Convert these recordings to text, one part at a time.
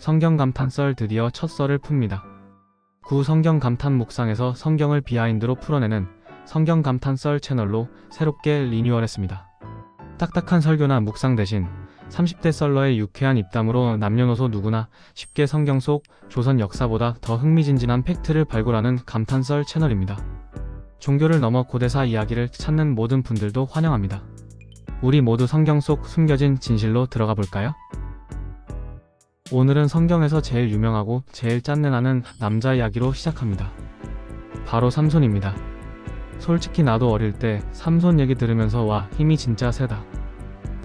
성경 감탄 썰 드디어 첫 썰을 풉니다. 구 성경 감탄 묵상에서 성경을 비하인드로 풀어내는 성경 감탄 썰 채널로 새롭게 리뉴얼했습니다. 딱딱한 설교나 묵상 대신 30대 썰러의 유쾌한 입담으로 남녀노소 누구나 쉽게 성경 속 조선 역사보다 더 흥미진진한 팩트를 발굴하는 감탄 썰 채널입니다. 종교를 넘어 고대사 이야기를 찾는 모든 분들도 환영합니다. 우리 모두 성경 속 숨겨진 진실로 들어가 볼까요? 오늘은 성경에서 제일 유명하고 제일 짠내나는 남자 이야기로 시작합니다. 바로 삼손입니다. 솔직히 나도 어릴 때 삼손 얘기 들으면서 와, 힘이 진짜 세다.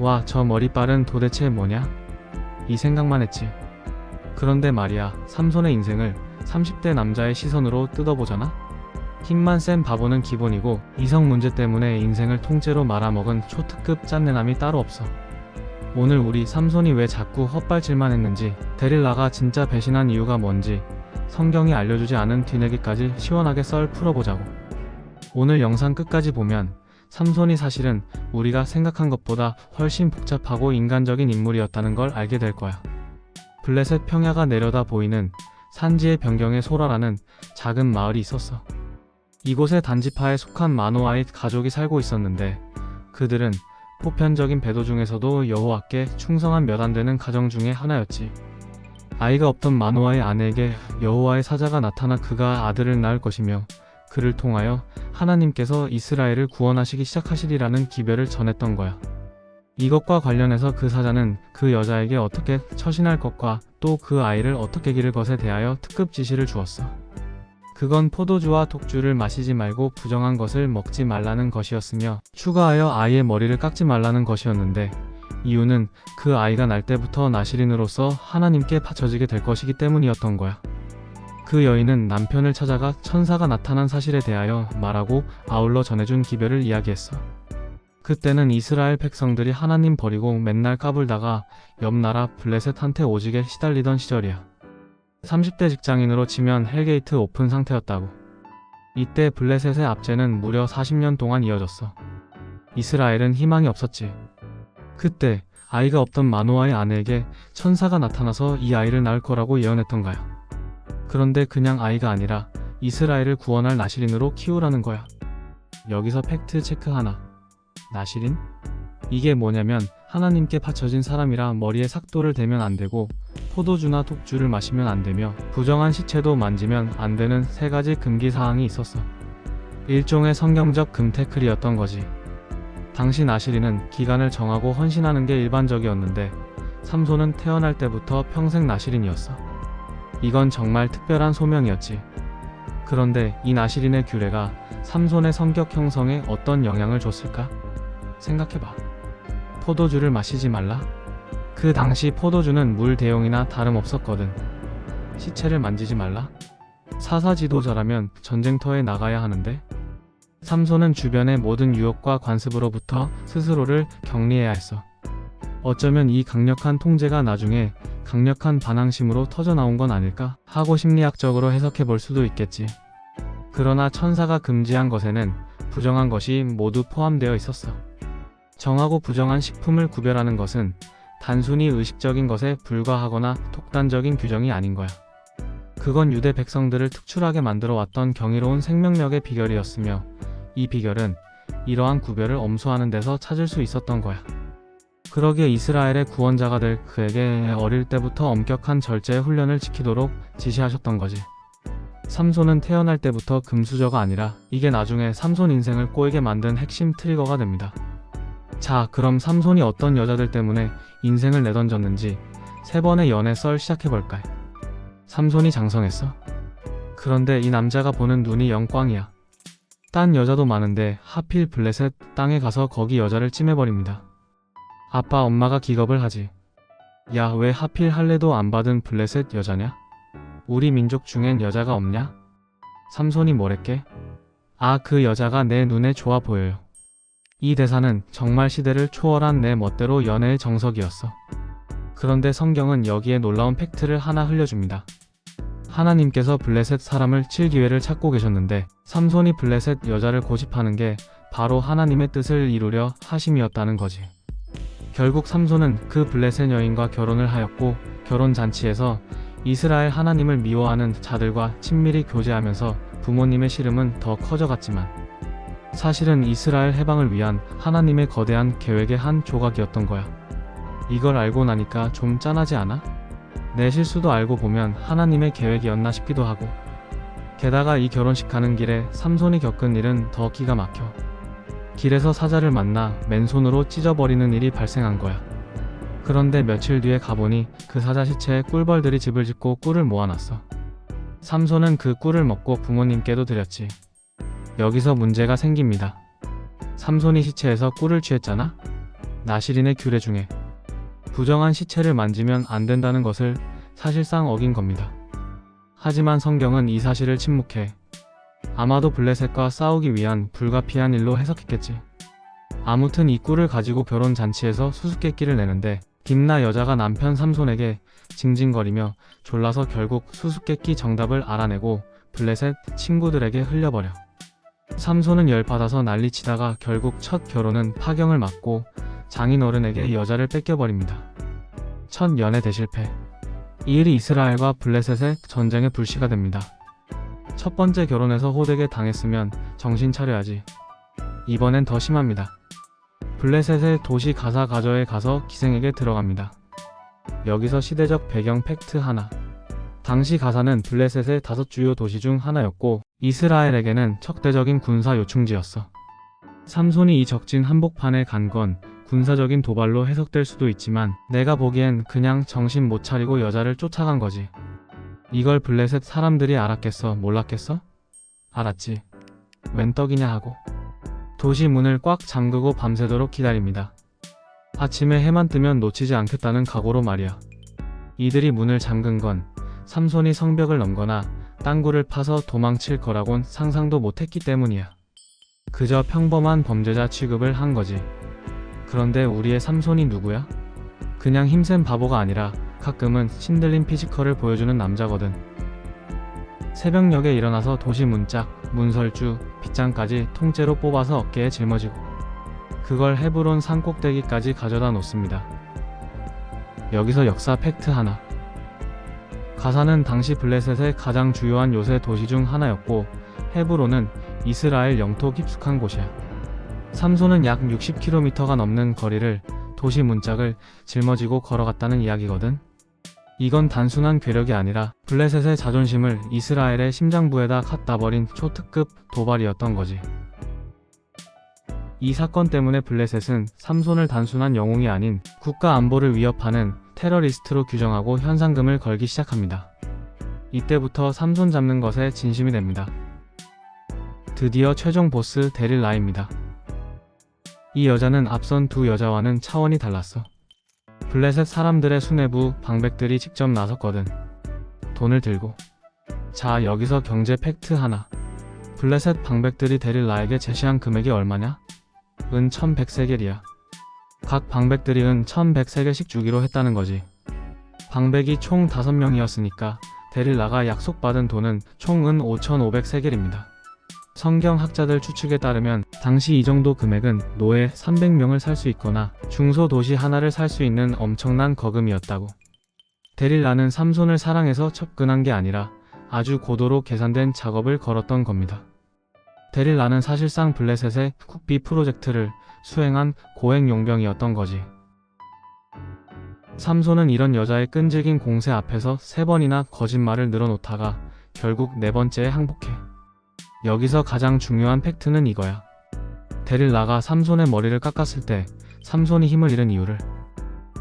와, 저 머리빨은 도대체 뭐냐? 이 생각만 했지. 그런데 말이야, 삼손의 인생을 30대 남자의 시선으로 뜯어보잖아? 힘만 센 바보는 기본이고 이성 문제 때문에 인생을 통째로 말아먹은 초특급 짠내남이 따로 없어. 오늘 우리 삼손이 왜 자꾸 헛발질만 했는지, 데릴라가 진짜 배신한 이유가 뭔지 성경이 알려주지 않은 뒤내기까지 시원하게 썰 풀어보자고. 오늘 영상 끝까지 보면 삼손이 사실은 우리가 생각한 것보다 훨씬 복잡하고 인간적인 인물이었다는 걸 알게 될 거야. 블레셋 평야가 내려다 보이는 산지의 변경에 소라라는 작은 마을이 있었어. 이곳에 단지파에 속한 마노아의 가족이 살고 있었는데 그들은 보편적인 배도 중에서도 여호와께 충성한 몇 안 되는 가정 중에 하나였지. 아이가 없던 마노아의 아내에게 여호와의 사자가 나타나 그가 아들을 낳을 것이며 그를 통하여 하나님께서 이스라엘을 구원하시기 시작하시리라는 기별을 전했던 거야. 이것과 관련해서 그 사자는 그 여자에게 어떻게 처신할 것과 또 그 아이를 어떻게 기를 것에 대하여 특급 지시를 주었어. 그건 포도주와 독주를 마시지 말고 부정한 것을 먹지 말라는 것이었으며 추가하여 아이의 머리를 깎지 말라는 것이었는데 이유는 그 아이가 날 때부터 나실인으로서 하나님께 바쳐지게 될 것이기 때문이었던 거야. 그 여인은 남편을 찾아가 천사가 나타난 사실에 대하여 말하고 아울러 전해준 기별을 이야기했어. 그때는 이스라엘 백성들이 하나님 버리고 맨날 까불다가 옆 나라 블레셋한테 오지게 시달리던 시절이야. 30대 직장인으로 치면 헬게이트 오픈 상태였다고. 이때 블레셋의 압제는 무려 40년 동안 이어졌어. 이스라엘은 희망이 없었지. 그때 아이가 없던 마노아의 아내에게 천사가 나타나서 이 아이를 낳을 거라고 예언했던 거야. 그런데 그냥 아이가 아니라 이스라엘을 구원할 나실인으로 키우라는 거야. 여기서 팩트 체크 하나. 나실인? 이게 뭐냐면 하나님께 바쳐진 사람이라 머리에 삭도를 대면 안 되고 포도주나 독주를 마시면 안 되며 부정한 시체도 만지면 안 되는 3가지 금기 사항이 있었어. 일종의 성경적 금테클이었던 거지. 당시 나실인은 기간을 정하고 헌신하는 게 일반적이었는데 삼손은 태어날 때부터 평생 나실인이었어. 이건 정말 특별한 소명이었지. 그런데 이 나실인의 규례가 삼손의 성격 형성에 어떤 영향을 줬을까? 생각해봐. 포도주를 마시지 말라? 그 당시 포도주는 물 대용이나 다름없었거든. 시체를 만지지 말라? 사사 지도자라면 전쟁터에 나가야 하는데? 삼손은 주변의 모든 유혹과 관습으로부터 스스로를 격리해야 했어. 어쩌면 이 강력한 통제가 나중에 강력한 반항심으로 터져나온 건 아닐까 하고 심리학적으로 해석해 볼 수도 있겠지. 그러나 천사가 금지한 것에는 부정한 것이 모두 포함되어 있었어. 정하고 부정한 식품을 구별하는 것은 단순히 의식적인 것에 불과하거나 독단적인 규정이 아닌 거야. 그건 유대 백성들을 특출하게 만들어 왔던 경이로운 생명력의 비결이었으며 이 비결은 이러한 구별을 엄수하는 데서 찾을 수 있었던 거야. 그러기에 이스라엘의 구원자가 될 그에게 어릴 때부터 엄격한 절제의 훈련을 지키도록 지시하셨던 거지. 삼손은 태어날 때부터 금수저가 아니라 이게 나중에 삼손 인생을 꼬이게 만든 핵심 트리거가 됩니다. 자, 그럼 삼손이 어떤 여자들 때문에 인생을 내던졌는지 3번의 연애 썰 시작해볼까? 삼손이 장성했어? 그런데 이 남자가 보는 눈이 영광이야. 딴 여자도 많은데 하필 블레셋 땅에 가서 거기 여자를 찜해버립니다. 아빠 엄마가 기겁을 하지. 야, 왜 하필 할례도 안 받은 블레셋 여자냐? 우리 민족 중엔 여자가 없냐? 삼손이 뭐랬게? 아, 그 여자가 내 눈에 좋아 보여요. 이 대사는 정말 시대를 초월한 내 멋대로 연애의 정석이었어. 그런데 성경은 여기에 놀라운 팩트를 하나 흘려줍니다. 하나님께서 블레셋 사람을 칠 기회를 찾고 계셨는데 삼손이 블레셋 여자를 고집하는 게 바로 하나님의 뜻을 이루려 하심이었다는 거지. 결국 삼손은 그 블레셋 여인과 결혼을 하였고 결혼 잔치에서 이스라엘 하나님을 미워하는 자들과 친밀히 교제하면서 부모님의 시름은 더 커져갔지만 사실은 이스라엘 해방을 위한 하나님의 거대한 계획의 한 조각이었던 거야. 이걸 알고 나니까 좀 짠하지 않아? 내 실수도 알고 보면 하나님의 계획이었나 싶기도 하고. 게다가 이 결혼식 가는 길에 삼손이 겪은 일은 더 기가 막혀. 길에서 사자를 만나 맨손으로 찢어버리는 일이 발생한 거야. 그런데 며칠 뒤에 가보니 그 사자 시체에 꿀벌들이 집을 짓고 꿀을 모아놨어. 삼손은 그 꿀을 먹고 부모님께도 드렸지. 여기서 문제가 생깁니다. 삼손이 시체에서 꿀을 취했잖아? 나시린의 규례 중에 부정한 시체를 만지면 안 된다는 것을 사실상 어긴 겁니다. 하지만 성경은 이 사실을 침묵해. 아마도 블레셋과 싸우기 위한 불가피한 일로 해석했겠지. 아무튼 이 꿀을 가지고 결혼 잔치에서 수수께끼를 내는데 딥나 여자가 남편 삼손에게 징징거리며 졸라서 결국 수수께끼 정답을 알아내고 블레셋 친구들에게 흘려버려. 삼손은 열받아서 난리치다가 결국 첫 결혼은 파경을 맞고 장인어른에게 여자를 뺏겨버립니다. 첫 연애 대실패. 이 일이 이스라엘과 블레셋의 전쟁의 불씨가 됩니다. 첫 번째 결혼에서 호되게 당했으면 정신 차려야지. 이번엔 더 심합니다. 블레셋의 도시 가사 가저에 가서 기생에게 들어갑니다. 여기서 시대적 배경 팩트 하나. 당시 가사는 블레셋의 5 주요 도시 중 하나였고 이스라엘에게는 척대적인 군사 요충지였어. 삼손이 이 적진 한복판에 간 건 군사적인 도발로 해석될 수도 있지만 내가 보기엔 그냥 정신 못 차리고 여자를 쫓아간 거지. 이걸 블레셋 사람들이 알았겠어? 몰랐겠어? 알았지. 웬 떡이냐 하고 도시 문을 꽉 잠그고 밤새도록 기다립니다. 아침에 해만 뜨면 놓치지 않겠다는 각오로 말이야. 이들이 문을 잠근 건 삼손이 성벽을 넘거나 땅굴을 파서 도망칠 거라곤 상상도 못했기 때문이야. 그저 평범한 범죄자 취급을 한 거지. 그런데 우리의 삼손이 누구야? 그냥 힘센 바보가 아니라 가끔은 신들린 피지컬을 보여주는 남자거든. 새벽녘에 일어나서 도시 문짝, 문설주, 빗장까지 통째로 뽑아서 어깨에 짊어지고 그걸 헤브론 산꼭대기까지 가져다 놓습니다. 여기서 역사 팩트 하나. 가사는 당시 블레셋의 가장 주요한 요새 도시 중 하나였고 헤브론은 이스라엘 영토 깊숙한 곳이야. 삼손은 약 60km가 넘는 거리를 도시 문짝을 짊어지고 걸어갔다는 이야기거든. 이건 단순한 괴력이 아니라 블레셋의 자존심을 이스라엘의 심장부에다 갖다 버린 초특급 도발이었던 거지. 이 사건 때문에 블레셋은 삼손을 단순한 영웅이 아닌 국가 안보를 위협하는 테러리스트로 규정하고 현상금을 걸기 시작합니다. 이때부터 삼손 잡는 것에 진심이 됩니다. 드디어 최종 보스 데릴라입니다. 이 여자는 앞선 두 여자와는 차원이 달랐어. 블레셋 사람들의 수뇌부 방백들이 직접 나섰거든. 돈을 들고. 자, 여기서 경제 팩트 하나. 블레셋 방백들이 데릴라에게 제시한 금액이 얼마냐? 은 1100세겔이야. 각 방백들이 은 1100세겔씩 주기로 했다는 거지. 방백이 총 5명이었으니까 데릴라가 약속받은 돈은 총 은 5500세겔입니다. 성경학자들 추측에 따르면 당시 이 정도 금액은 노예 300명을 살 수 있거나 중소도시 하나를 살 수 있는 엄청난 거금이었다고. 데릴라는 삼손을 사랑해서 접근한 게 아니라 아주 고도로 계산된 작업을 걸었던 겁니다. 데릴라는 사실상 블레셋의 국비 프로젝트를 수행한 고액 용병이었던 거지. 삼손은 이런 여자의 끈질긴 공세 앞에서 3번이나 거짓말을 늘어놓다가 결국 4번째에 항복해. 여기서 가장 중요한 팩트는 이거야. 데릴라가 삼손의 머리를 깎았을 때 삼손이 힘을 잃은 이유를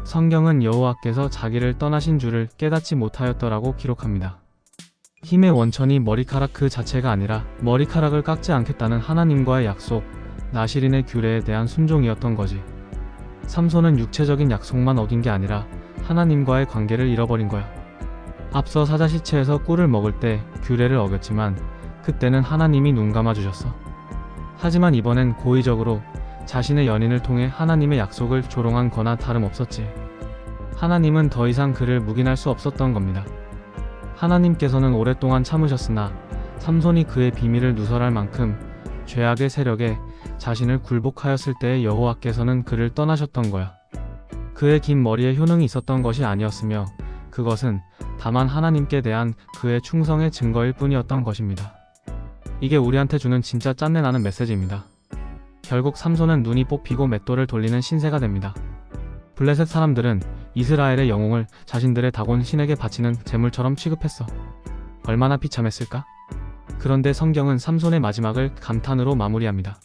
성경은 여호와께서 자기를 떠나신 줄을 깨닫지 못하였더라고 기록합니다. 힘의 원천이 머리카락 그 자체가 아니라 머리카락을 깎지 않겠다는 하나님과의 약속, 나시린의 규례에 대한 순종이었던 거지. 삼손은 육체적인 약속만 어긴 게 아니라 하나님과의 관계를 잃어버린 거야. 앞서 사자 시체에서 꿀을 먹을 때 규례를 어겼지만 그때는 하나님이 눈 감아주셨어. 하지만 이번엔 고의적으로 자신의 연인을 통해 하나님의 약속을 조롱한 거나 다름없었지. 하나님은 더 이상 그를 묵인할 수 없었던 겁니다. 하나님께서는 오랫동안 참으셨으나 삼손이 그의 비밀을 누설할 만큼 죄악의 세력에 자신을 굴복하였을 때의 여호와께서는 그를 떠나셨던 거야. 그의 긴 머리에 효능이 있었던 것이 아니었으며 그것은 다만 하나님께 대한 그의 충성의 증거일 뿐이었던 것입니다. 이게 우리한테 주는 진짜 짠내나는 메시지입니다. 결국 삼손은 눈이 뽑히고 맷돌을 돌리는 신세가 됩니다. 블레셋 사람들은 이스라엘의 영웅을 자신들의 다곤 신에게 바치는 제물처럼 취급했어. 얼마나 비참했을까? 그런데 성경은 삼손의 마지막을 감탄으로 마무리합니다.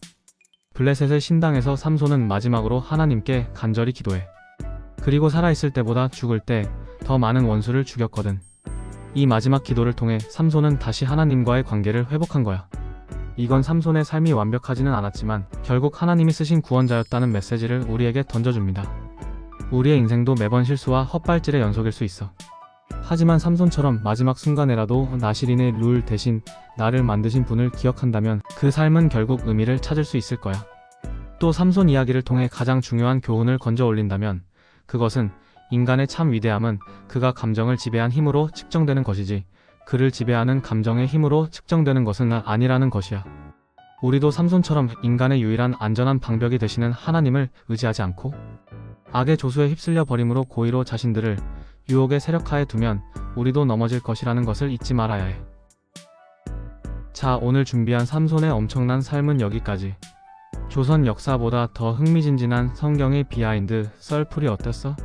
블레셋의 신당에서 삼손은 마지막으로 하나님께 간절히 기도해. 그리고 살아있을 때보다 죽을 때 더 많은 원수를 죽였거든. 이 마지막 기도를 통해 삼손은 다시 하나님과의 관계를 회복한 거야. 이건 삼손의 삶이 완벽하지는 않았지만 결국 하나님이 쓰신 구원자였다는 메시지를 우리에게 던져줍니다. 우리의 인생도 매번 실수와 헛발질의 연속일 수 있어. 하지만 삼손처럼 마지막 순간에라도 나시린의 룰 대신 나를 만드신 분을 기억한다면 그 삶은 결국 의미를 찾을 수 있을 거야. 또 삼손 이야기를 통해 가장 중요한 교훈을 건져 올린다면 그것은 인간의 참 위대함은 그가 감정을 지배한 힘으로 측정되는 것이지 그를 지배하는 감정의 힘으로 측정되는 것은 아니라는 것이야. 우리도 삼손처럼 인간의 유일한 안전한 방벽이 되시는 하나님을 의지하지 않고 악의 조수에 휩쓸려 버림으로 고의로 자신들을 유혹의 세력하에 두면 우리도 넘어질 것이라는 것을 잊지 말아야 해. 자, 오늘 준비한 삼손의 엄청난 삶은 여기까지. 조선 역사보다 더 흥미진진한 성경의 비하인드 썰풀이 어땠어?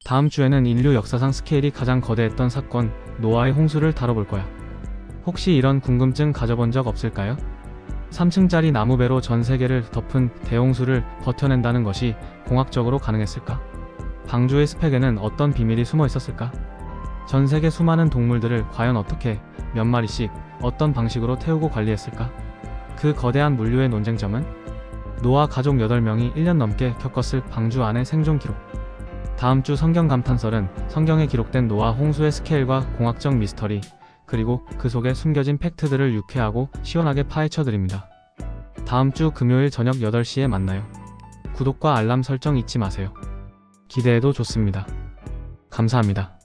다음 주에는 인류 역사상 스케일이 가장 거대했던 사건, 노아의 홍수를 다뤄볼 거야. 혹시 이런 궁금증 가져본 적 없을까요? 3층짜리 나무배로 전 세계를 덮은 대홍수를 버텨낸다는 것이 공학적으로 가능했을까? 방주의 스펙에는 어떤 비밀이 숨어 있었을까? 전 세계 수많은 동물들을 과연 어떻게, 몇 마리씩, 어떤 방식으로 태우고 관리했을까? 그 거대한 물류의 논쟁점은? 노아 가족 8명이 1년 넘게 겪었을 방주 안의 생존 기록. 다음 주 성경 감탄설은 성경에 기록된 노아 홍수의 스케일과 공학적 미스터리, 그리고 그 속에 숨겨진 팩트들을 유쾌하고 시원하게 파헤쳐 드립니다. 다음 주 금요일 저녁 8시에 만나요. 구독과 알람 설정 잊지 마세요. 기대해도 좋습니다. 감사합니다.